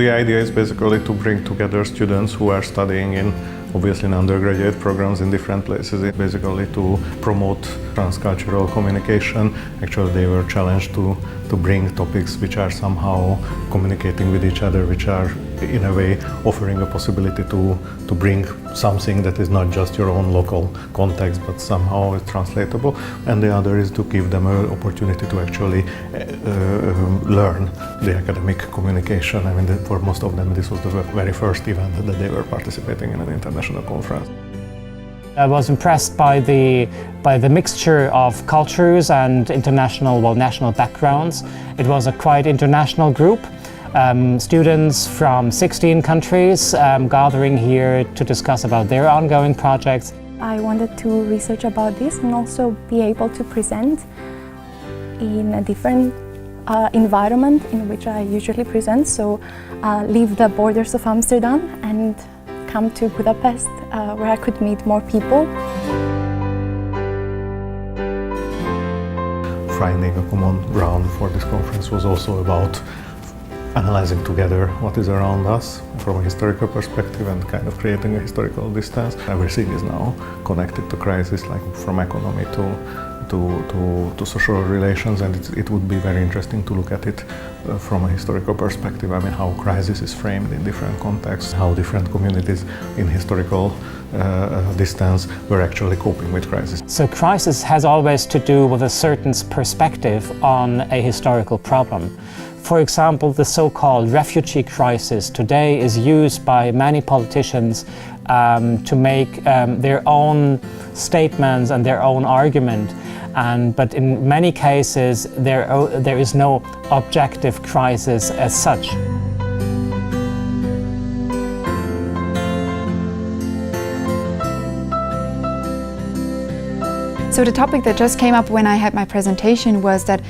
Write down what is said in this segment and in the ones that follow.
The idea is basically to bring together students who are studying obviously in undergraduate programs in different places. It's basically to promote transcultural communication. Actually, they were challenged to bring topics which are somehow communicating with each other, which are in a way offering a possibility to bring something that is not just your own local context, but somehow is translatable. And the other is to give them an opportunity to actually learn the academic communication. I mean, for most of them, this was the very first event that they were participating in an international conference. I was impressed by the mixture of cultures and national backgrounds. It was a quite international group. Students from 16 countries gathering here to discuss about their ongoing projects. I wanted to research about this and also be able to present in a different environment in which I usually present. So leave the borders of Amsterdam and come to Budapest, where I could meet more people. Finding a common ground for this conference was also about analyzing together what is around us from a historical perspective and kind of creating a historical distance. Everything is now connected to crisis, like from economy to social relations, and it would be very interesting to look at it from a historical perspective. I mean, how crisis is framed in different contexts, how different communities in historical distance were actually coping with crisis. So crisis has always to do with a certain perspective on a historical problem. For example, the so-called refugee crisis today is used by many politicians to make their own statements and their own argument. But in many cases, there is no objective crisis as such. So the topic that just came up when I had my presentation was that,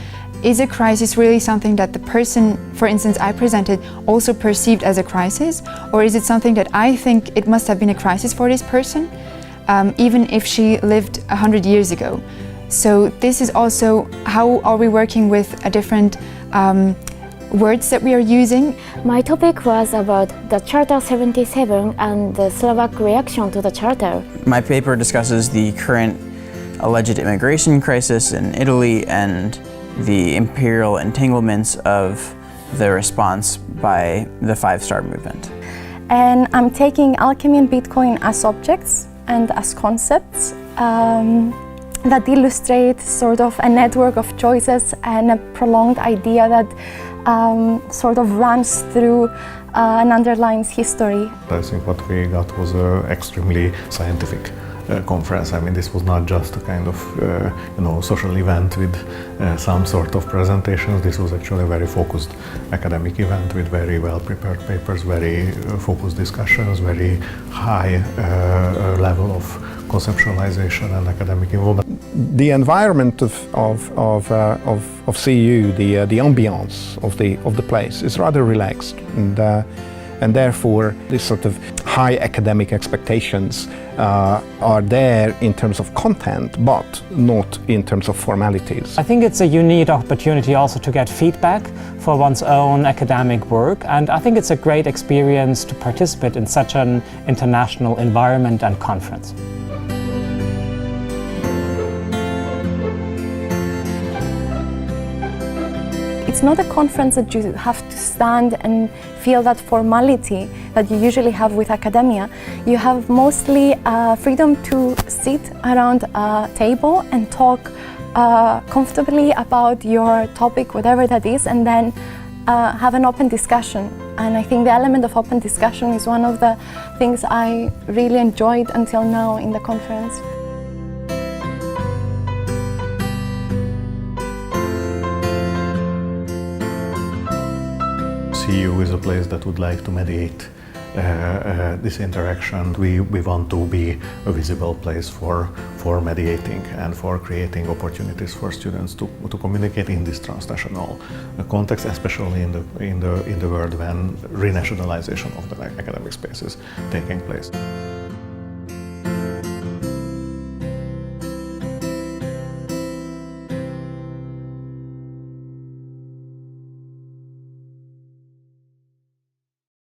is a crisis really something that the person, for instance, I presented, also perceived as a crisis? Or is it something that I think it must have been a crisis for this person, even if she lived 100 years ago? So this is also how are we working with a different words that we are using. My topic was about the Charter 77 and the Slovak reaction to the Charter. My paper discusses the current alleged immigration crisis in Italy and the imperial entanglements of the response by the Five-Star Movement. And I'm taking alchemy and Bitcoin as objects and as concepts that illustrate sort of a network of choices and a prolonged idea that sort of runs through and underlines history. I think what we got was an extremely scientific conference. I mean, this was not just a kind of social event with some sort of presentations. This was actually a very focused academic event with very well prepared papers, very focused discussions, very high level of conceptualization and academic involvement. The environment of CEU, the ambiance of the place is rather relaxed, and therefore this sort of high academic expectations are there in terms of content, but not in terms of formalities. I think it's a unique opportunity also to get feedback for one's own academic work, and I think it's a great experience to participate in such an international environment and conference. It's not a conference that you have to stand and feel that formality that you usually have with academia. You have mostly freedom to sit around a table and talk comfortably about your topic, whatever that is, and then have an open discussion. And I think the element of open discussion is one of the things I really enjoyed until now in the conference. CEU is a place that would like to mediate this interaction. We want to be a visible place for mediating and for creating opportunities for students to communicate in this transnational context, especially in the world when renationalization of the academic space is taking place.